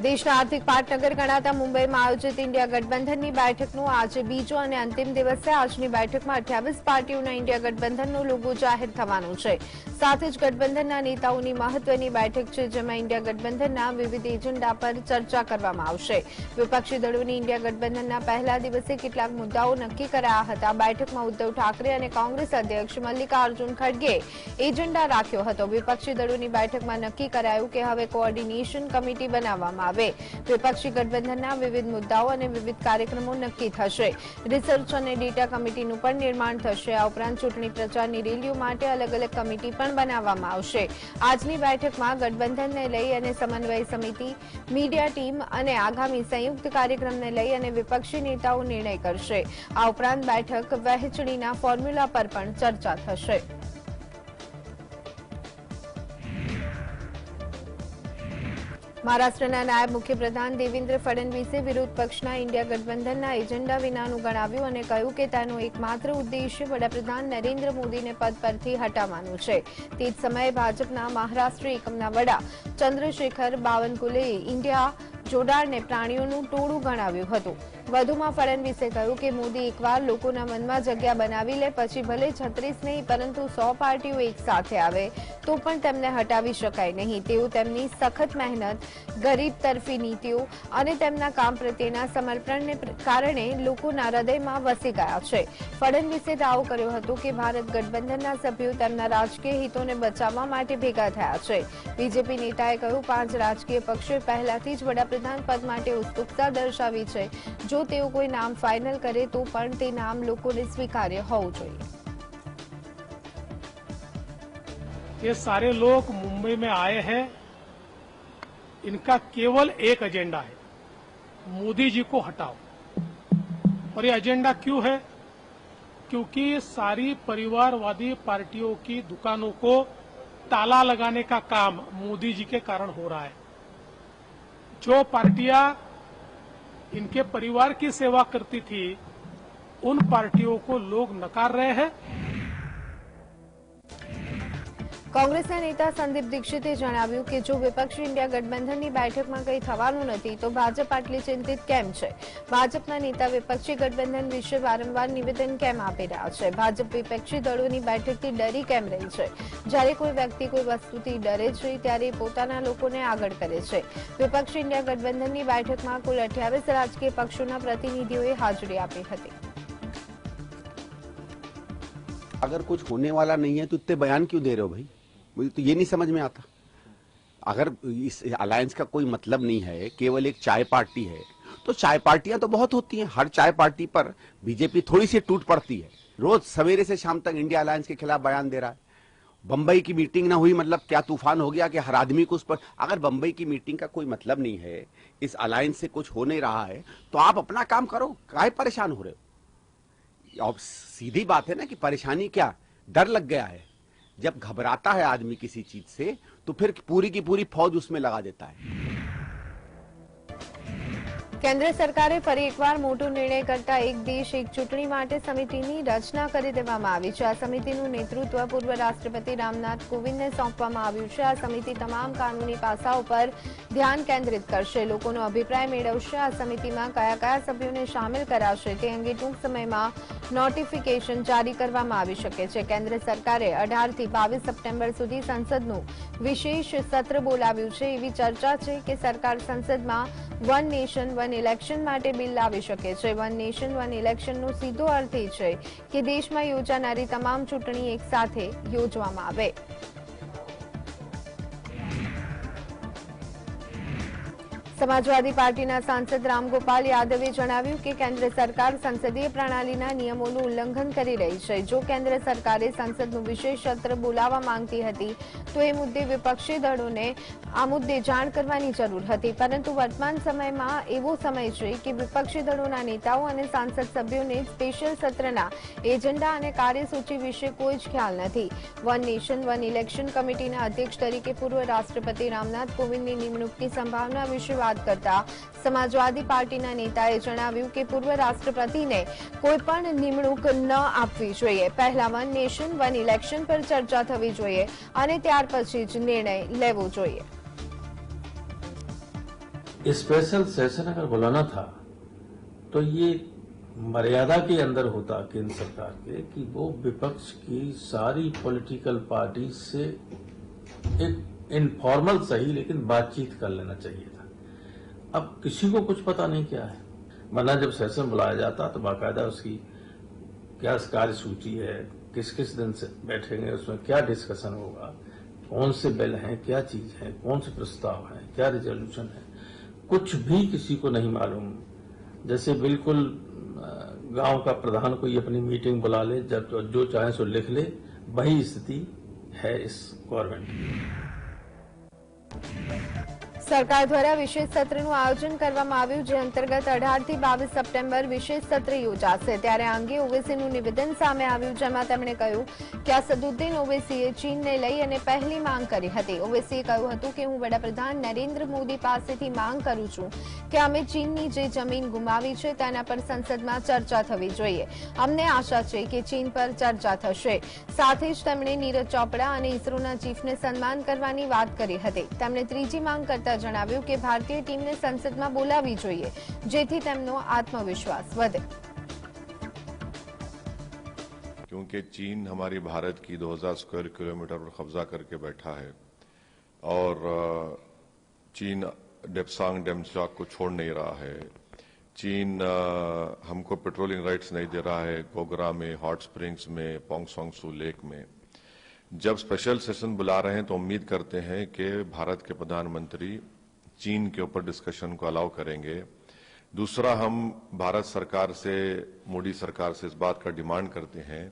દેશના આર્થિક પાટનગર ગણાતા મુંબઈમાં આયોજિત ઇન્ડિયા ગઠબંધનની બેઠકનો આજે બીજો અને અંતિમ દિવસ છે। આજની બેઠકમાં 28 પાર્ટીઓના ઇન્ડિયા ગઠબંધનનો લોગો જાહેર થવાનો છે। સાથે જ ગઠબંધનના નેતાઓની મહત્વની બેઠક છે, જેમાં ઇન્ડિયા ગઠબંધનના વિવિધ એજન્ડા પર ચર્ચા કરવામાં આવશે। વિપક્ષી દળોની ઇન્ડિયા ગઠબંધનના પહેલા દિવસે કેટલાક મુદ્દાઓ નક્કી કરાયા હતા। બેઠકમાં ઉદ્ધવ ઠાકરે અને કોંગ્રેસ અધ્યક્ષ મલ્લિકાર્જુન ખડગે એજન્ડા રાખ્યો હતો। વિપક્ષી દળોની બેઠકમાં નક્કી કરાયું કે હવે કોઓર્ડિનેશન કમિટી બનાવવામાં આવે। વિપક્ષી ગઠબંધનના વિવિધ મુદ્દાઓ અને વિવિધ કાર્યક્રમો નક્કી થશે। રિસર્ચ અને ડેટા કમિટીનું પણ નિર્માણ થશે। આ ઉપરાંત ચૂંટણી પ્રચારની રેલીઓ માટે અલગ અલગ કમિટી પણ બનાવવામાં આવશે। આજની બેઠકમાં ગઠબંધનને લઈ અને સમન્વય સમિતિ, મીડિયા ટીમ અને આગામી સંયુક્ત કાર્યક્રમને લઈ અને વિપક્ષી નેતાઓ નિર્ણય કરશે। આ ઉપરાંત બેઠક વહેંચણીના ફોર્મ્યુલા પર પણ ચર્ચા થશે। મહારાષ્ટ્રના નાયબ મુખ્યપ્રધાન દેવેન્દ્ર ફડણવીસે વિરોધ પક્ષના ઇન્ડિયા ગઠબંધનના એજન્ડા વિનાનું ગણાવ્યું અને કહ્યું કે તેનો એકમાત્ર ઉદ્દેશ્ય વડાપ્રધાન નરેન્દ્ર મોદીને પદ પરથી હટાવવાનું છે। તે જ સમયે ભાજપના મહારાષ્ટ્ર એકમના વડા ચંદ્રશેખર બાવનકુલેએ ઇન્ડિયા જોડાણને પ્રાણીઓનું ટોળું ગણાવ્યું હતું। વધુમાં ફડણવીસે કહ્યું કે મોદી એકવાર લોકોના મનમાં જગ્યા બનાવી લે પછી ભલે 36 નહીં પરંતુ 100 પાર્ટીઓ એક સાથે આવે તો પણ તેમને હટાવી શકાય નહીં। તેઓ તેમની સખત મહેનત, ગરીબ તરફી નીતિઓ અને તેમના કામ પ્રત્યેના સમર્પણને કારણે લોકોના હૃદયમાં વસી ગયા છે। ફડણવીસે દાવો કર્યો હતો કે ભારત ગઠબંધનના સભ્યો તેમના રાજકીય હિતોને બચાવવા માટે ભેગા થયા છે। બીજેપી નેતાએ કહ્યું, 5 રાજકીય પક્ષોએ પહેલાથી જ વડાપ્રધાન પદ માટે ઉત્સુકતા દર્શાવી છે। જો તેઓ કોઈ નામ ફાઇનલ કરે તો પણ તે નામ લોકોને સ્વીકાર્ય હોવું જોઈએ। ये सारे लोग मुंबई में आए हैं, इनका केवल एक एजेंडा है, मोदी जी को हटाओ। और ये एजेंडा क्यों है? क्योंकि सारी परिवारवादी पार्टियों की दुकानों को ताला लगाने का काम मोदी जी के कारण हो रहा है। जो पार्टियां इनके परिवार की सेवा करती थी, उन पार्टियों को लोग नकार रहे हैं। કોંગ્રેસના નેતા સંદીપ દીક્ષિતે જણાવ્યું કે જો વિપક્ષી ઇન્ડિયા ગઠબંધનની બેઠકમાં કંઈ થવાનું નથી તો ભાજપ આટલી ચિંતિત કેમ છે? ભાજપના નેતા વિપક્ષી ગઠબંધન વિશે વારંવાર નિવેદન કેમ આપી રહ્યા છે? ભાજપ વિપક્ષી દળોની બેઠકથી ડરી કેમ રહી છે? જ્યારે કોઈ વ્યક્તિ કોઈ વસ્તુથી ડરે છે ત્યારે પોતાના લોકોને આગળ કરે છે। વિપક્ષી ઇન્ડિયા ગઠબંધનની બેઠકમાં કુલ 28 રાજકીય પક્ષોના પ્રતિનિધિઓએ હાજરી આપી હતી। अगर कुछ होने वाला नहीं है तो इतने बयान क्यों दे रहे हो भाई? मुझे तो ये नहीं समझ में आता। अगर इस अलायंस का कोई मतलब नहीं है, केवल एक चाय पार्टी है, तो चाय पार्टियां तो बहुत होती हैं। हर चाय पार्टी पर बीजेपी थोड़ी सी टूट पड़ती है। रोज सवेरे से शाम तक इंडिया अलायंस के खिलाफ बयान दे रहा है। बंबई की मीटिंग ना हुई मतलब क्या तूफान हो गया कि हर आदमी को उस पर? अगर बंबई की मीटिंग का कोई मतलब नहीं है, इस अलायंस से कुछ हो नहीं रहा है, तो आप अपना काम करो, काहे परेशान हो रहे हो? अब सीधी बात है ना कि परेशानी क्या, डर लग गया है। जब घबराता है आदमी किसी चीज से तो फिर पूरी की पूरी फौज उसमें लगा देता है। કેન્દ્ર સરકારે ફરી એકવાર મોટો નિર્ણય કરતા એક દેશ એક ચૂંટણી માટે સમિતિની રચના કરી દેવામાં આવી છે। આ સમિતિનું નેતૃત્વ પૂર્વ રાષ્ટ્રપતિ રામનાથ કોવિંદને સોંપવામાં આવ્યું છે। આ સમિતિ તમામ કાનૂની પાસાઓ પર ધ્યાન કેન્દ્રિત કરશે, લોકોનો અભિપ્રાય મેળવશે। આ સમિતિમાં કયા કયા સભ્યોને સામેલ કરાશે તે અંગે ટૂંક સમયમાં નોટિફિકેશન જારી કરવામાં આવી શકે છે। કેન્દ્ર સરકારે 18 થી 22 સપ્ટેમ્બર સુધી સંસદનું વિશેષ સત્ર બોલાવ્યું છે। એવી ચર્ચા છે કે સરકાર સંસદમાં વન નેશન વન ઇલેક્શન માટે બિલ લાવી શકે છે। વન નેશન વન ઇલેક્શનનો સીધો અર્થ એ છે કે દેશમાં યોજાનારી તમામ ચૂંટણી એક સાથે યોજવામાં આવે। સમાજવાદી પાર્ટીના સાંસદ રામગોપાલ યાદવે જણાવ્યું કે કેન્દ્ર સરકાર સંસદીય પ્રણાલીના નિયમોનું ઉલ્લંઘન કરી રહી છે। જો કેન્દ્ર સરકારે સંસદનું વિશેષ સત્ર બોલાવવા માંગતી હતી તો એ મુદ્દે વિપક્ષી દળોને આ મુદ્દે જાણ કરવાની જરૂર હતી, પરંતુ વર્તમાન સમયમાં એવો સમય છે કે વિપક્ષી દળોના નેતાઓ અને સાંસદ સભ્યોને સ્પેશિયલ સત્રના એજન્ડા અને કાર્યસૂચિ વિશે કોઈ જ ખ્યાલ નથી। વન નેશન વન ઇલેક્શન કમિટીના અધ્યક્ષ તરીકે પૂર્વ રાષ્ટ્રપતિ રામનાથ કોવિંદની નિમણૂકની સંભાવના વિશે વાત કરતા સમાજવાદી પાર્ટીના નેતાએ જણાવ્યું કે પૂર્વ રાષ્ટ્રપતિને કોઈ પણ નિમણૂક ન આપવી જોઈએ। પહેલા વન નેશન વન ઇલેક્શન પર ચર્ચા થવી જોઈએ અને ત્યાર પછી જ નિર્ણય લેવો જોઈએ। स्पेशल सेशन अगर बुलाना था तो ये मर्यादा के अंदर होता केंद्र सरकार के कि वो विपक्ष की सारी पॉलिटिकल पार्टी से एक इनफॉर्मल सही लेकिन बातचीत कर लेना चाहिए था। अब किसी को कुछ पता नहीं क्या है, वरना जब सेशन बुलाया जाता तो बाकायदा उसकी क्या कार्य सूची है, किस किस दिन से बैठेंगे, उसमें क्या डिस्कशन होगा, कौन से बिल हैं, क्या चीज है, कौन से प्रस्ताव हैं, क्या रिजोल्यूशन है, कुछ भी किसी को नहीं मालूम। जैसे बिल्कुल गांव का प्रधान कोई अपनी मीटिंग बुला ले, जब जो चाहे सो लिख ले, वही स्थिति है इस गवर्नमेंट की। સરકાર દ્વારા વિશેષ સત્રનું આયોજન કરવામાં આવ્યું, જે અંતર્ગત 18 થી 22 સપ્ટેમ્બર વિશેષ સત્ર યોજાશે। ત્યારે આ અંગે ઓવેસીનું નિવેદન સામે આવ્યું, જેમાં તેમણે કહ્યું કે અસદુદ્દીન ઓવેસીએ ચીનને લઈ અને પહેલી માંગ કરી હતી। ઓવેસીએ કહ્યું હતું કે હું વડાપ્રધાન નરેન્દ્ર મોદી પાસેથી માંગ કરું છું કે અમે ચીનની જે જમીન ગુમાવી છે તેના પર સંસદમાં ચર્ચા થવી જોઈએ। અમને આશા છે કે ચીન પર ચર્ચા થશે। સાથે જ તેમણે નીરજ ચોપડા અને ઇસરોના ચીફને સન્માન કરવાની વાત કરી હતી। તેમણે ત્રીજી માંગ કરતા જણાવ્યું કે ભારતીય ટીમને સંસદમાં બોલાવવી જોઈએ, જેથી તેમનો આત્મવિશ્વાસ વધે। क्योंकि चीन हमारी भारत की 2000 स्क्वायर किलोमीटर पर कब्जा करके बैठा है और चीन डेप्सांग डेमचाक को छोड़ नहीं रहा है। चीन हमको पेट्रोलिंग राइट्स नहीं दे रहा है गोगरा में, हॉट स्प्रिंग्स में, पोंगसोंगसू लेक में। जब स्पेशल सेशन बुला रहे हैं तो उम्मीद करते हैं कि भारत के प्रधानमंत्री चीन के ऊपर डिस्कशन को अलाउ करेंगे। दूसरा, हम भारत सरकार से, मोदी सरकार से इस बात का डिमांड करते हैं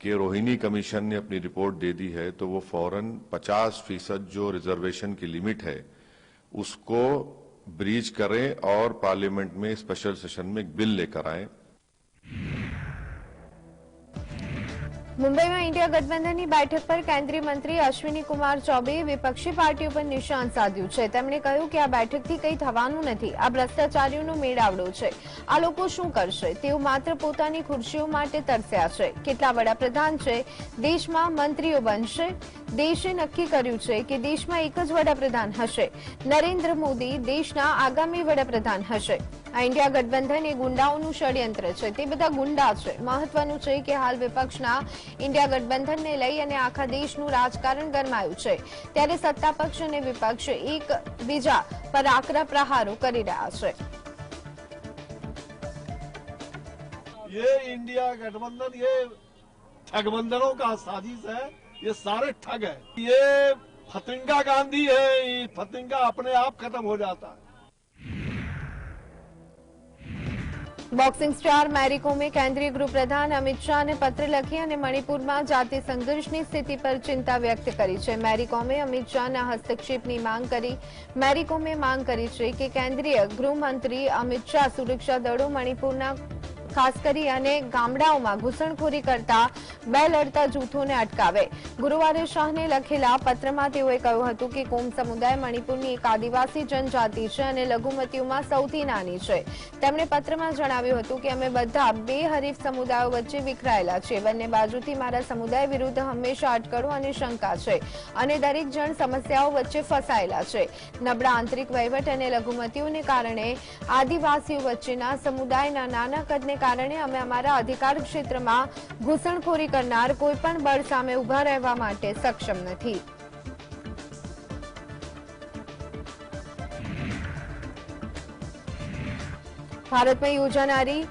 कि रोहिणी कमीशन ने अपनी रिपोर्ट दे दी है तो वो फौरन 50% जो रिजर्वेशन की लिमिट है उसको ब्रीच करें और पार्लियामेंट में स्पेशल सेशन में एक बिल लेकर आए। મુંબઈમાં ઇન્ડિયા ગઠબંધનની બેઠક પર કેન્દ્રીય મંત્રી અશ્વિની કુમાર ચૌબેએ વિપક્ષી પાર્ટીઓ પર નિશાન સાધ્યું છે। તેમણે કહ્યું કે આ બેઠકથી કંઈ થવાનું નથી, આ ભ્રષ્ટાચારીઓનો મેળાવડો છે। આ લોકો શું કરશે? તેઓ માત્ર પોતાની ખુરશીઓ માટે તરસ્યા છે। કેટલા વડાપ્રધાન છે? દેશમાં મંત્રીઓ બનશે? દેશે નક્કી કર્યું છે કે દેશમાં એક જ વડાપ્રધાન હશે। નરેન્દ્ર મોદી દેશના આગામી વડાપ્રધાન હશે। આ ઇન્ડિયા ગઠબંધન એ ગુંડાઓનું ષડયંત્ર છે, તે બધા ગુંડા છે। મહત્વનું છે કે હાલ વિપક્ષના ઇન્ડિયા ગઠબંધનને લઈ અને આખા દેશનું રાજકારણ ગરમાયું છે, ત્યારે સત્તાપક્ષ અને વિપક્ષ એકબીજા પર આકરા પ્રહારો કરી રહ્યા છે। ये इंडिया गठबंधन ये ठगबंधनों का साजिश है, ये सारे ठग है। ये फतिंगा गांधी है, ये फतिंगा अपने आप खत्म हो जाता है। બોક્સિંગ સ્ટાર મેરી કોમે કેન્દ્રીય ગૃહ પ્રધાન અમિત શાહને પત્ર લખી અને મણિપુરમાં જાતિ સંઘર્ષની સ્થિતિ પર ચિંતા વ્યક્ત કરી છે। મેરી કોમે અમિત શાહના હસ્તક્ષેપની માંગ કરી। મેરી કોમે માંગ કરી છે કે કેન્દ્રીય ગૃહમંત્રી અમિત શાહ સુરક્ષા દળો મણિપુરના ખાસ કરી અને ગામડાઓમાં ઘૂસણખોરી કરતા બે લડતા જૂથોને અટકાવે। ગુરુવારે શાહને લખેલા પત્રમાં તેઓએ કહ્યું હતું કે કોમ સમુદાય મણિપુરની એક આદિવાસી જનજાતિ છે અને લઘુમતીઓમાં સૌથી નાની છે। તેમણે પત્રમાં જણાવ્યું હતું કે અમે બધા બે હરીફ સમુદાયો વચ્ચે વિખરાયેલા છીએ। બંને બાજુથી મારા સમુદાય વિરુદ્ધ હંમેશા અટકળો અને શંકા છે અને દરેક જણ સમસ્યાઓ વચ્ચે ફસાયેલા છે। નબળા આંતરિક વહીવટ અને લઘુમતીઓને કારણે આદિવાસીઓ વચ્ચેના સમુદાયના નાના કદને કારણે અમે અમારા અધિકાર ક્ષેત્રમાં ઘૂસણખોરી કરનાર કોઈપણ બળ સામે ઉભા રહેવા માટે સક્ષમ નથી। ભારતમાં યોજાનારી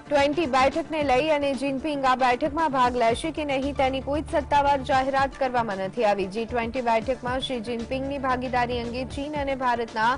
G20 બેઠકને લઈ અને જિનપિંગ આ બેઠકમાં ભાગ લેશે કે નહીં તેની કોઈ જ સત્તાવાર જાહેરાત કરવામાં નથી આવી। G20 બેઠકમાં શ્રી જિનપિંગની ભાગીદારી અંગે ચીન અને ભારતના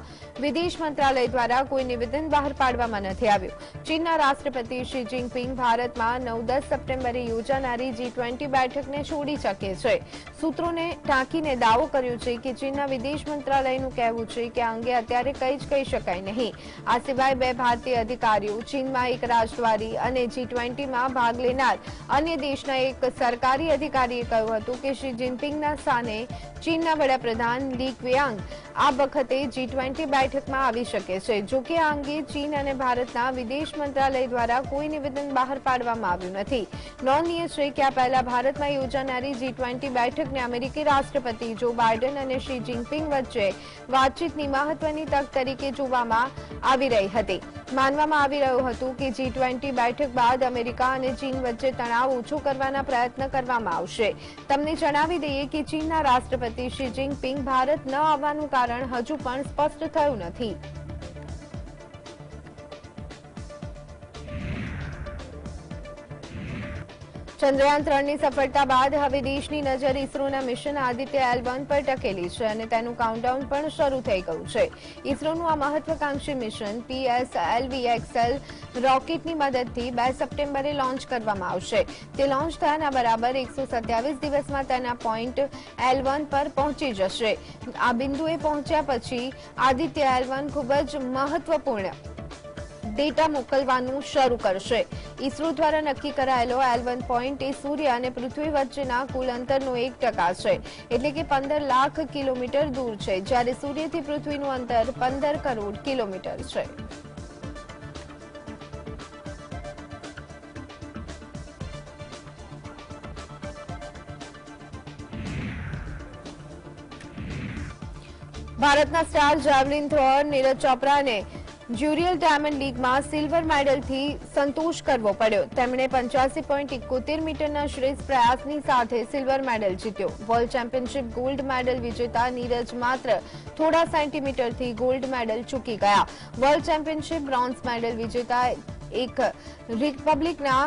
વિદેશ મંત્રાલય દ્વારા કોઈ નિવેદન બહાર પાડવામાં નથી આવ્યું। ચીનના રાષ્ટ્રપતિ શ્રી જિનપિંગ ભારતમાં 9-10 સપ્ટેમ્બરે યોજાનારી G20 બેઠકને છોડી શકે છે। સૂત્રોને ટાંકીને દાવો કર્યો છે કે ચીનના વિદેશ મંત્રાલયનું કહેવું છે કે આ અંગે અત્યારે કંઈ જ કહી શકાય નહીં। આ સિવાય બે ભારતીય અધિકારીઓ ચીનમાં એક રાજદ્વારી અધિકારી અને G20માં ભાગ લેનાર અન્ય દેશના એક સરકારી અધિકારીએ કહ્યું હતું કે શી જિનપિંગના સ્થાને ચીનના વડાપ્રધાન લી ક્વિયાંગ આ વખતે G20 બેઠકમાં આવી શકે છે. જોકે આ અંગે ચીન અને ભારતના વિદેશ મંત્રાલય દ્વારા કોઈ નિવેદન બહાર પાડવામાં આવ્યું નથી. નોંધનીય છે કે આ પહેલા ભારતમાં યોજાનારી G20 બેઠકને અમેરિકી રાષ્ટ્રપતિ જો બાઇડન અને શી જિનપિંગ વચ્ચે વાતચીતની મહત્વની તક તરીકે જોવામાં આવી રહી હતી. માનવામાં આવી રહ્યું હતું કે G20 બેઠક બાદ અમેરિકા અને ચીન વચ્ચે તણાવ ઓછો કરવાના પ્રયત્ન કરવામાં આવશે. તમને જણાવી દઈએ કે ચીનના રાષ્ટ્રપતિ શી જિનપિંગ ભારત ન આવવાનું કારણ હજુ પણ સ્પષ્ટ થયું નથી. ચંદ્રયાન 3ની સફળતા બાદ હવે દેશની નજર ઇસરોના મિશન આદિત્ય L1 પર ટકેલી છે અને તેનું કાઉન્ટડાઉન પણ શરૂ થઈ ગયું છે. ઇસરોનું આ મહત્વાકાંક્ષી મિશન PSLV-XL રોકેટની મદદથી 2 સપ્ટેમ્બરે લોન્ચ કરવામાં આવશે. તે લોન્ચ થયાના બરાબર 127 દિવસમાં તેના પોઈન્ટ L1 પર પહોંચી જશે. આ બિંદુએ પહોંચ્યા પછી આદિત્ય L1 ખૂબ જ મહત્વપૂર્ણ ડેટા મોકલવાનું શરૂ કરશે. ઇસરો દ્વારા નક્કી કરાયેલો L1 પોઈન્ટ એ સૂર્ય અને પૃથ્વી વચ્ચેના કુલ અંતરનો 1% છે, એટલે કે 15 લાખ કિલોમીટર દૂર છે, જ્યારે સૂર્યથી પૃથ્વીનું અંતર 15 કરોડ કિલોમીટર છે. ભારતના સ્ટાર જાવલિન થ્રોઅર નીરજ ચોપરાને જ્યુરિયલ ડાયમંડ લીગમાં સિલ્વર મેડલથી સંતોષ કરવો પડ્યો. તેમણે 85.71 મીટરના શ્રેષ્ઠ પ્રયાસની સાથે સિલ્વર મેડલ જીત્યો. વર્લ્ડ ચેમ્પિયનશિપ ગોલ્ડ મેડલ વિજેતા નીરજ માત્ર થોડા સેન્ટીમીટરથી ગોલ્ડ મેડલ ચૂકી ગયા. વર્લ્ડ ચેમ્પિયનશિપ બ્રોન્ઝ મેડલ વિજેતા એક રિપબ્લિકના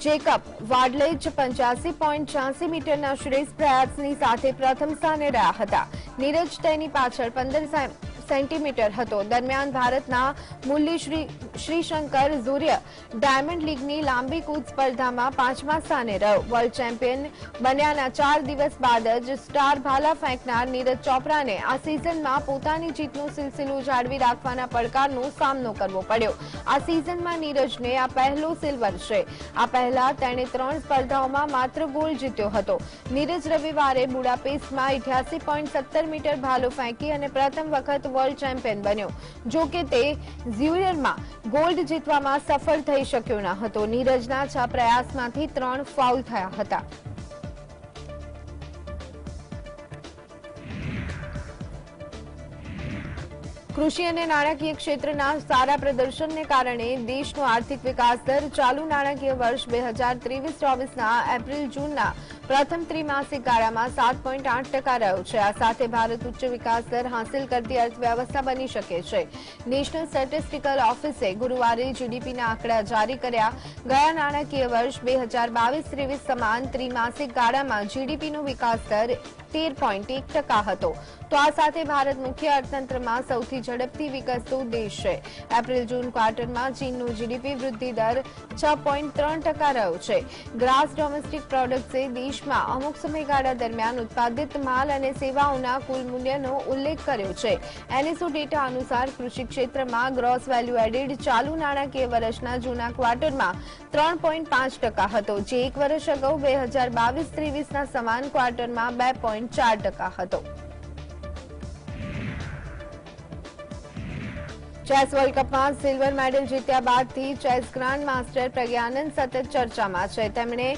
જેકબ વાડલેજ 85.86 મીટરના શ્રેષ્ઠ પ્રયાસની સાથે પ્રથમ સ્થાને રહ્યા હતા. નીરજ તેની પાછળ 15 સેન્ટીમીટર હતો. દરમિયાન ભારતના મુરલી શ્રીશંકર ઝુરિય ડાયમંડ લીગની લાંબી કૂદ સ્પર્ધામાં 5મા સ્થાને રહ્યો. વર્લ્ડ ચેમ્પિયન બન્યાના 4 દિવસ બાદ જ સ્ટાર ભાલા ફેંકનાર નીરજ ચોપરાને આ સિઝનમાં પોતાની જીતનો સિલસિલો જાળવી રાખવાના પડકારનો સામનો કરવો પડ્યો. આ સિઝનમાં નીરજને આ પહેલો સિલ્વર છે. આ પહેલા તેણે 3 સ્પર્ધાઓમાં માત્ર ગોલ્ડ જીત્યો હતો. નીરજ રવિવારે બુડાપેસ્ટમાં 88.17 મીટર ભાલો ફેંકી અને પ્રથમ વખત વર્લ્ડ ચેમ્પિયન બન્યો. જો કે તે ઝ્યુરિયરમાં ગોલ્ડ જીતવામાં સફળ થઈ શક્યો ન હતો. નીરજના 6 પ્રયાસમાંથી 3 ફાઉલ થયા હતા. કૃષિ અને નાણાકીય ક્ષેત્રના સારા પ્રદર્શનને કારણે દેશનો આર્થિક વિકાસ દર ચાલુ નાણાકીય વર્ષ 2023-24ના એપ્રિલ-જૂનના પ્રથમ ત્રિમાસિક ગાળામાં 7.8% રહ્યો છે. આ સાથે ભારત ઉચ્ચ વિકાસ દર હાંસિલ કરતી અર્થવ્યવસ્થા બની શકે છે. નેશનલ સ્ટેટિસ્ટિકલ ઓફિસે ગુરુવારે જીડીપીના આંકડા જારી કર્યા. ગયા નાણાકીય વર્ષ 2022-23 સમાન ત્રિમાસિક ગાળામાં જીડીપીનો વિકાસ દર 13.1% હતો. તો આ સાથે ભારત મુખ્ય અર્થતંત્રમાં સૌથી ઝડપથી વિકસતો દેશ છે. એપ્રિલ-જૂન ક્વાર્ટરમાં ચીનનો જીડીપી વૃદ્ધિ દર 6.3% રહ્યો છે. ગ્રાસ ડોમેસ્ટિક પ્રોડક્ટ્સે દેશમાં અમુક સમયગાળા દરમિયાન ઉત્પાદિત માલ અને સેવાઓના કુલ મૂલ્યનો ઉલ્લેખ કર્યો છે. એનએસઓ ડેટા અનુસાર કૃષિ ક્ષેત્રમાં ગ્રોસ વેલ્યુ એડેડ ચાલુ નાણાકીય વર્ષના જૂના ક્વાર્ટરમાં 3.5% હતો, જે એક વર્ષ અગાઉ 2022-23ના સમાન ક્વાર્ટરમાં 2.4% હતો. ચેસ વર્લ્ડ કપમાં સિલ્વર મેડલ જીત્યા બાદથી ચેસ ગ્રાન્ડ માસ્ટર પ્રજ્ઞાનંદ સતત ચર્ચામાં છે. તેમણે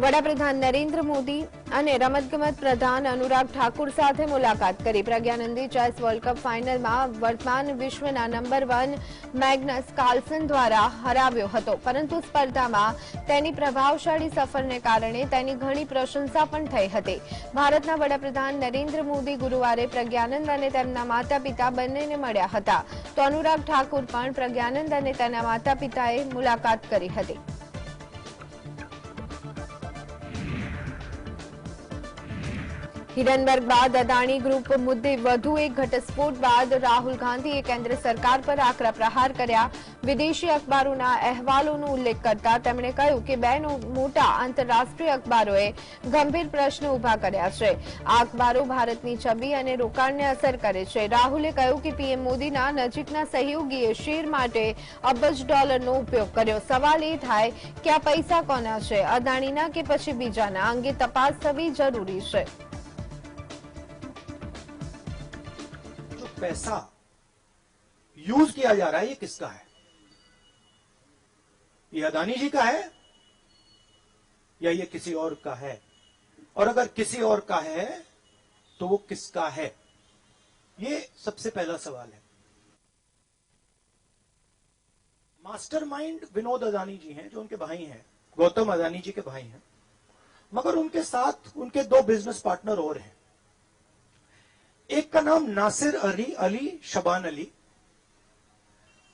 વડાપ્રધાન નરેન્દ્ર મોદી અને રમતગમત પ્રધાન અનુરાગ ઠાકુર સાથે મુલાકાત કરી. પ્રજ્ઞાનંદે ચેસ વર્લ્ડ કપ ફાઇનલમાં વર્તમાન વિશ્વના નંબર 1 મેગ્નસ કાર્લસન દ્વારા હરાવ્યો હતો, પરંતુ સ્પર્ધામાં તેની પ્રભાવશાળી સફરને કારણે તેની ઘણી પ્રશંસા પણ થઈ હતી. ભારતના વડાપ્રધાન નરેન્દ્ર મોદી ગુરુવારે પ્રજ્ઞાનંદ અને તેમના માતા પિતા બંનેને મળ્યા હતા. તો અનુરાગ ઠાકુર પણ પ્રજ્ઞાનંદ અને તેના માતા પિતાએ મુલાકાત કરી હતી. હિડનબર્ગ બાદ અદાણી ગ્રુપ મુદ્દે વધુ એક ઘટસ્ફોટ બાદ રાહુલ ગાંધીએ કેન્દ્ર સરકાર પર આકરા પ્રહાર કર્યા. વિદેશી અખબારોના અહેવાલોનો ઉલ્લેખ કરતા તેમણે કહ્યું કે બે મોટા આંતરરાષ્ટ્રીય અખબારોએ ગંભીર પ્રશ્ન ઉભા કર્યા છે. આ અખબારો ભારતની છબી અને રોકાણને અસર કરે છે. રાહુલે કહ્યું કે પીએમ મોદીના નજીકના સહયોગીએ શેર માટે અબજ ડોલરનો ઉપયોગ કર્યો. સવાલ એ થાય કે આ પૈસા કોના છે, અદાણીના કે પછી બીજાના? અંગે તપાસ થવી જરૂરી છે. पैसा यूज किया जा रहा है, ये किसका है? ये अदानी जी का है या ये किसी और का है? और अगर किसी और का है तो वो किसका है? ये सबसे पहला सवाल है. मास्टरमाइंड विनोद अदानी जी हैं, जो उनके भाई हैं, गौतम अदानी जी के भाई हैं, मगर उनके साथ उनके दो बिजनेस पार्टनर और हैं. एक का नाम नासिर अली शबान अली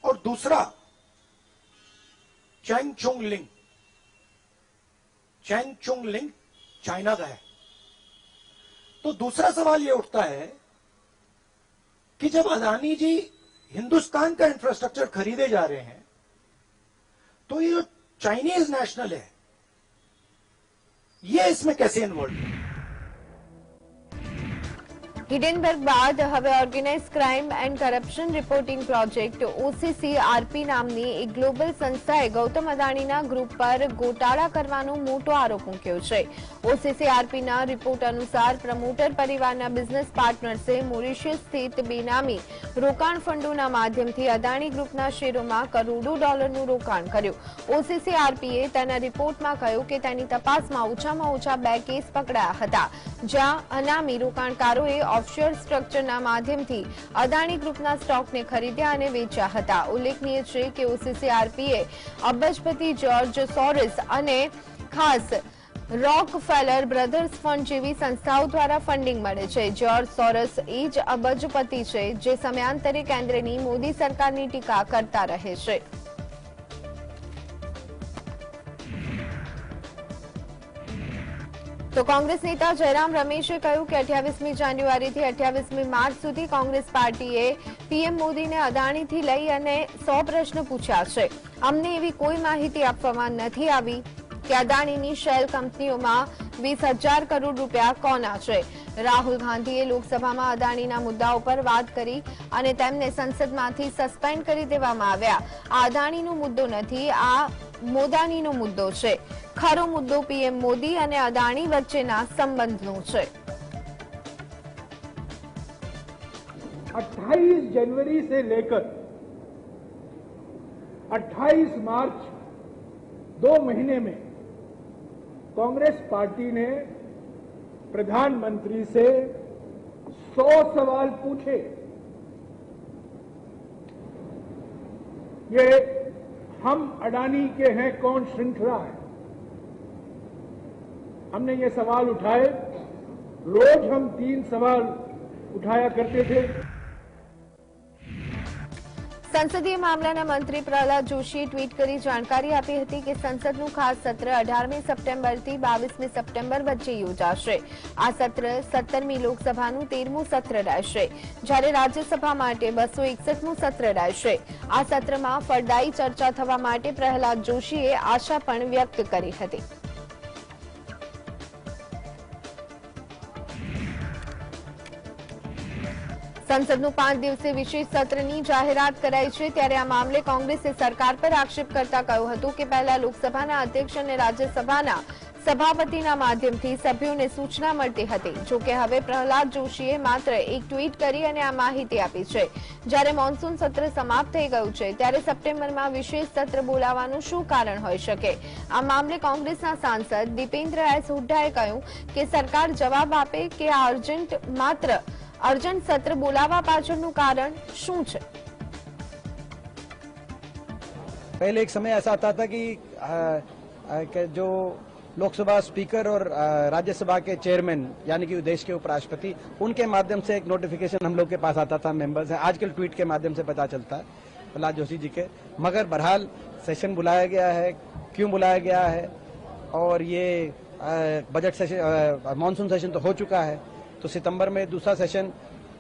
और दूसरा चैंग चुंग लिंग. चैंग चुंग लिंग चाइना का है. तो दूसरा सवाल यह उठता है कि जब अदानी जी हिंदुस्तान का इंफ्रास्ट्रक्चर खरीदे जा रहे हैं तो ये जो चाइनीज नेशनल है ये इसमें कैसे इन्वॉल्व है? હિડનબર્ગ બાદ હવે organize crime and corruption reporting project OCCRP નામની એક ગ્લોબલ સંસ્થાએ ગૌતમ અદાણીના ગ્રુપ પર ગોટાળા કરવાનો મોટો આરોપ મૂક્યો છે. OCCRPના રિપોર્ટ અનુસાર પ્રમોટર પરિવારના બિઝનેસ પાર્ટનર્સે મોરિશિયસ સ્થિત બેનામી રોકાણ ફંડોના માધ્યમથી અદાણી ગ્રુપના શેરોમાં કરોડો ડોલરનું રોકાણ કર્યું. OCCRPએ તેના રિપોર્ટમાં કહ્યું કે તેની તપાસમાં ઓછામાં ઓછા 2 કેસ પકડાયા હતા, જ્યાં અનામી રોકાણકારોએ ઓફશોર સ્ટ્રક્ચરના માધ્યમથી અદાણી ગ્રુપના સ્ટોકને ખરીદ્યા અને વેચ્યા હતા. ઉલ્લેખનીય છે કે OCCRPએ અબજપતિ જ્યોર્જ સોરોસ અને ખાસ રોકફેલર બ્રધર્સ ફંડ જેવી સંસ્થાઓ દ્વારા ફંડિંગ મળે છે. જ્યોર્જ સોરોસ એ જ અબજપતિ છે જે સમયાંતરે કેન્દ્રની મોદી સરકારની ટીકા કરતા રહે છે. તો કોંગ્રેસ નેતા જયરામ રમેશે કહ્યું કે 28મી જાન્યુઆરીથી 28મી માર્ચ સુધી કોંગ્રેસ પાર્ટીએ પીએમ મોદીને અદાણીથી લઈ અને 100 પ્રશ્ન પૂછ્યા છે. અમને એવી કોઈ માહિતી આપવામાં નથી આવી કે અદાણીની શેલ કંપનીઓમાં 20,000 કરોડ રૂપિયા કોના છે. રાહુલ ગાંધીએ લોકસભામાં અદાણીના મુદ્દાઓ પર વાત કરી અને તેમને સંસદમાંથી સસ્પેન્ડ કરી દેવામાં આવ્યા. આ અદાણીનો મુદ્દો નથી, આ મોદાણીનો મુદ્દો છે. ખરો મુદ્દો પીએમ મોદી અને અદાણી વચ્ચેના સંબંધનો છે. 28 जनवरी से लेकर 28 मार्च 2 महीने में कांग्रेस पार्टी ने प्रधानमंत्री से 100 सवाल पूछे. ये हम अडानी के हैं कौन श्रृंखला है. हमने ये सवाल उठाए, रोज हम 3 सवाल उठाया करते थे. સંસદીય મામલાના મંત્રી પ્રહલાદ જોશીએ ટ્વીટ કરી જાણકારી આપી હતી કે સંસદનું ખાસ સત્ર 18મી સપ્ટેમ્બરથી 22મી સપ્ટેમ્બર વચ્ચે યોજાશે. આ સત્ર 17મી લોકસભાનું 13મું સત્ર રહેશે, જ્યારે રાજ્યસભા માટે 261મું સત્ર રહેશે. આ સત્રમાં ફળદાયી ચર્ચા થવા માટે પ્રહલાદ જોશીએ આશા પણ વ્યક્ત કરી હતી. સંસદનું 5 દિવસીય વિશેષ સત્રની જાહેરાત કરાઈ છે, ત્યારે આ મામલે કોંગ્રેસે સરકાર પર આક્ષેપ કરતા કહ્યું હતું કે પહેલા લોકસભાના અધ્યક્ષ અને રાજ્યસભાના સભાપતિના માધ્યમથી સભ્યોને સૂચના મળતી હતી. જોકે હવે પ્રહલાદ જોશીએ માત્ર એક ટ્વીટ કરી અને આ માહિતી આપી છે. જ્યારે મોન્સૂન સત્ર સમાપ્ત થઈ ગયું છે ત્યારે સપ્ટેમ્બરમાં વિશેષ સત્ર બોલાવવાનું શું કારણ હોઈ શકે? આ મામલે કોંગ્રેસના સાંસદ દીપેન્દ્ર એસ હુડ્ડાએ કહ્યું કે સરકાર જવાબ આપે કે આ માત્ર अर्जेंट सत्र बोलावा पाछळનું कारण શું છે? पहले एक समय ऐसा आता था कि जो लोकसभा स्पीकर और राज्यसभा के चेयरमैन यानी कि देश के उपराष्ट्रपति, उनके माध्यम से एक नोटिफिकेशन हम लोग के पास आता था, मेंबर्स हैं. आजकल ट्वीट के माध्यम से पता चलता है प्रहलाद जोशी जी के. मगर बहरहाल सेशन बुलाया गया है, क्यों बुलाया गया है, और ये बजट सेशन मानसून सेशन तो हो चुका है, तो सितंबर में दूसरा सेशन,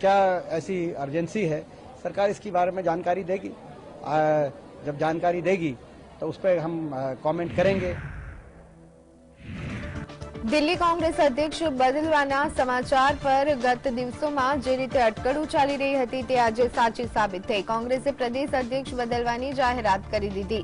क्या ऐसी अर्जेंसी है? सरकार इसके बारे में जानकारी देगी। जब जानकारी देगी तो उस पर हम कमेंट करेंगे। દિલ્હી કોંગ્રેસ અધ્યક્ષ બદલવાના સમાચાર પર ગત દિવસોમાં જે રીતે અટકળો ચાલી રહી હતી તે આજે સાચી સાબિત થઈ। કોંગ્રેસે પ્રદેશ અધ્યક્ષ બદલવાની જાહેરાત કરી દીધી।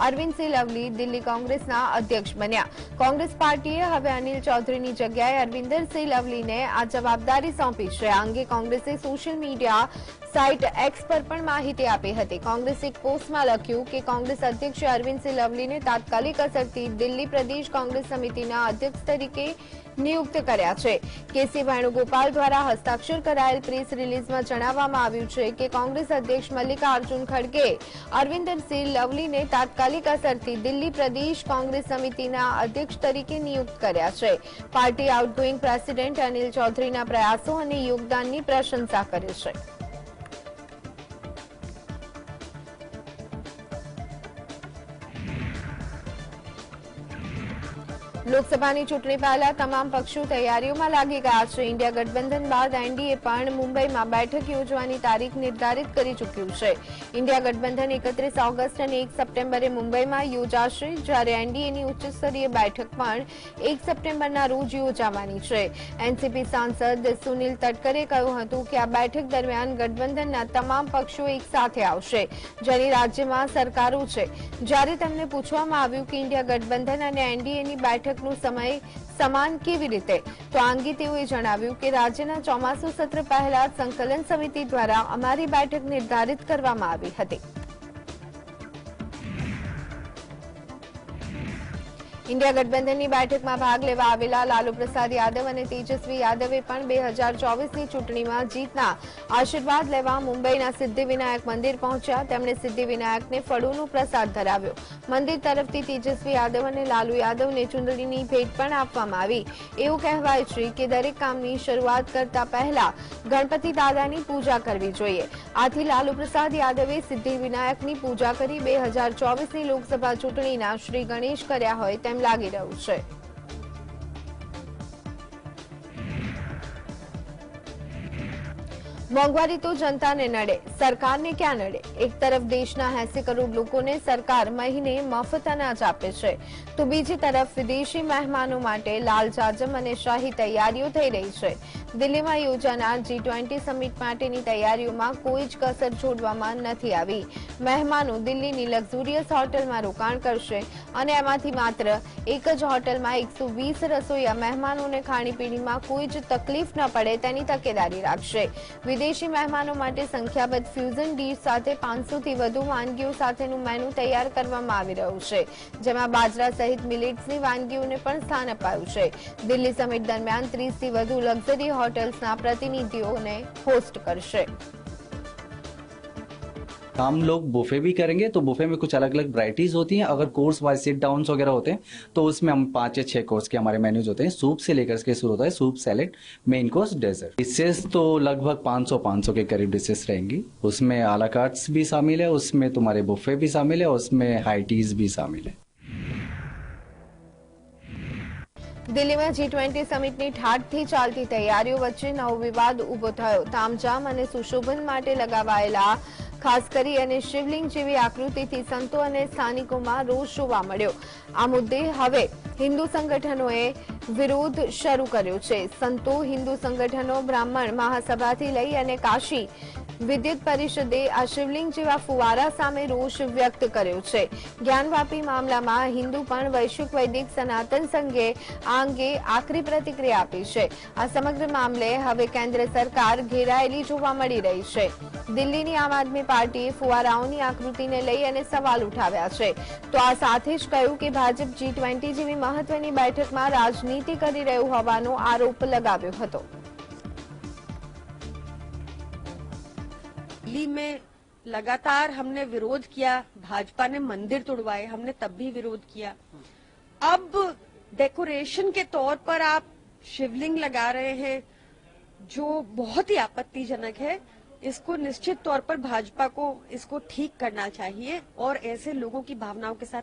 અરવિંદ સિંહ લવલી દિલ્હી કોંગ્રેસના અધ્યક્ષ બન્યા। કોંગ્રેસ પાર્ટીએ હવે અનિલ ચૌધરીની જગ્યાએ અરવિંદર સિંહ લવલીને આ જવાબદારી સોંપી છે। આ અંગે કોંગ્રેસે સોશિયલ મીડિયા સાઇટ એક્સ પર પણ માહિતી આપી હતી। કોંગ્રેસે એક પોસ્ટમાં લખ્યું કે કોંગ્રેસ અધ્યક્ષે અરવિંદ સિંહ લવલીને તાત્કાલિક અસરથી દિલ્હી પ્રદેશ કોંગ્રેસ સમિતિના અધ્યક્ષ તરીકે નિયુક્ત કર્યા છે। કેસી વેણુગોપાલ દ્વારા હસ્તાક્ષર કરાયેલ પ્રેસ રિલીઝમાં જણાવવામાં આવ્યું છે કે કોંગ્રેસ અધ્યક્ષ મલ્લિકાર્જુન ખડગે અરવિંદર સિંહ લવલીને તાત્કાલિક અસરથી દિલ્હી પ્રદેશ કોંગ્રેસ સમિતિના અધ્યક્ષ તરીકે નિયુક્ત કર્યા છે। પાર્ટી આઉટગોઈંગ પ્રેસિડેન્ટ અનિલ ચૌધરીના પ્રયાસો અને યોગદાનની પ્રશંસા કરે છે। લોકસભાની ચૂંટણી પહેલા તમામ પક્ષો તૈયારીઓમાં લાગી ગયા છે। ઇન્ડિયા ગઠબંધન બાદ એનડીએ પણ મુંબઈમાં બેઠક યોજવાની તારીખ નિર્ધારિત કરી ચૂક્યું છે। ઇન્ડિયા ગઠબંધન 31 ઓગસ્ટ અને 1 સપ્ટેમ્બરે મુંબઈમાં યોજાશે, જ્યારે એનડીએની ઉચ્ચસ્તરીય બેઠક પણ 1 સપ્ટેમ્બરના રોજ યોજાવાની છે। એનસીપી સાંસદ સુનિલ તટકરે કહ્યું હતું કે આ બેઠક દરમિયાન ગઠબંધનના તમામ પક્ષો એક સાથે આવશે, જેની રાજ્યમાં સરકારો છે। જ્યારે તેમને પૂછવામાં આવ્યું કે ઇન્ડિયા ગઠબંધન અને એનડીએની બેઠક સમય સમાન કેવી રીતે, તો આ અંગે તેઓએ જણાવ્યું કે રાજ્યના ચોમાસુ સત્ર પહેલા સંકલન સમિતિ દ્વારા અમારી બેઠક નિર્ધારિત કરવામાં આવી હતી। ઇન્ડિયા ગઠબંધનની બેઠકમાં ભાગ લેવા આવેલા લાલુ પ્રસાદ યાદવ અને તેજસ્વી યાદવે પણ 2024ની ચૂંટણીમાં જીતના આશીર્વાદ લેવા મુંબઈના સિદ્ધિવિનાયક મંદિર પહોંચ્યા। તેમણે સિદ્ધિવિનાયકને ફળોનો પ્રસાદ ધરાવ્યો। મંદિર તરફથી તેજસ્વી યાદવ અને લાલુ યાદવને ચૂંટણીની ભેટ પણ આપવામાં આવી। એવું કહેવાય છે કે દરેક કામની શરૂઆત કરતા પહેલા ગણપતિ દાદાની પૂજા કરવી જોઈએ। આથી લાલુ પ્રસાદ યાદવે સિદ્ધિવિનાયકની પૂજા કરી 2024ની લોકસભા ચૂંટણીના શ્રી ગણેશ કર્યા હોય તેમ લાગી રહ્યું છે। મોંઘવારી તો જનતાને નડે, સરકારને ક્યાં નડે? એક તરફ દેશના 80 કરોડ લોકોને સરકાર મહિને મફત અનાજ આપે છે, તો બીજી તરફ વિદેશી મહેમાનો માટે લાલજાજમ અને શાહી તૈયારીઓ થઈ રહી છે। દિલ્હીમાં યોજાનાર G20 સમિટ માટેની તૈયારીઓમાં કોઈ જ કસર છોડવામાં નથી આવી। મહેમાનો દિલ્હીની લક્ઝુરિયસ હોટલમાં રોકાણ કરશે અને એમાંથી માત્ર એક જ હોટલમાં 120 રસોઈયા મહેમાનોને ખાણીપીણીમાં કોઈ જ તકલીફ ન પડે તેની તકેદારી રાખશે। વિદેશી મહેમાનો માટે સંખ્યાબદ્ધ ફ્યુઝન ડીશ સાથે 500થી વધુ વાનગીઓ સાથેનું મેનુ તૈયાર કરવામાં આવી રહ્યું છે, જેમાં બાજરા સહિત મિલેટ્સની વાનગીઓને પણ સ્થાન અપાયું છે। દિલ્હી સમિટ દરમિયાન 30થી વધુ લક્ઝરી હોટલ્સના પ્રતિનિધિઓને હોસ્ટ કરશે। हम लोग बुफे भी करेंगे, तो बुफे में कुछ अलग अलग वैरायटीज होती हैं। अगर कोर्स वाइज सिट डाउन वगैरह होते हैं तो उसमें हम 5 या 6 कोर्स के हमारे मेन्यूज होते हैं। सूप से लेकर के शुरू होता है, soup, salad, main course, dessert. Dishes तो लगभग 500 के करीब डिशेस रहेंगी। उसमें आला कार्ट्स भी शामिल है, उसमें तुम्हारे बुफे भी शामिल है, उसमें हाई टीज भी शामिल है। દિલ્હીમાં G20 સમિટની ઠાઠથી ચાલતી તૈયારીઓ વચ્ચે નવો વિવાદ ઉભો થયો। તામઝામ અને સુશોભન માટે લગાવાયેલા ખાસ કરી અને શિવલિંગ જેવી આકૃતિથી સંતો અને સ્થાનિકોમાં રોષ જોવા મળ્યો। આ મુદ્દે હવે હિન્દુ સંગઠનોએ વિરોધ શરૂ કર્યો છે। સંતો, હિન્દુ સંગઠનો, બ્રાહ્મણ મહાસભાથી લઈ અને કાશી વિદ્યુત પરિષદે આ શિવલિંગ જેવા ફુવારા સામે રોષ વ્યક્ત કર્યો છે। જ્ઞાનવાપી મામલામાં હિન્દુ પણ વૈશ્વિક વૈદિક સનાતન સંઘે આ અંગે આકરી પ્રતિક્રિયા આપી છે। આ સમગ્ર મામલે હવે કેન્દ્ર સરકાર ઘેરાયેલી જોવા મળી રહી છે। દિલ્હીની આમ આદમી પાર્ટીએ ફુવારાઓની આકૃતિને લઈ અને સવાલ ઉઠાવ્યા છે, તો આ સાથે જ કહ્યું કે ભાજપ G20 જેવી મહત્વની બેઠકમાં રાજનીતિ કરી રહ્યું હોવાનો આરોપ લગાવ્યો હતો। दिल्ली में लगातार हमने विरोध किया, भाजपा ने मंदिर तोड़वाए, हमने तब भी विरोध किया। अब डेकोरेशन के तौर पर आप शिवलिंग लगा रहे हैं, जो बहुत ही आपत्तिजनक है। इसको निश्चित तौर पर भाजपा को इसको ठीक करना चाहिए और ऐसे लोगों की भावनाओं के साथ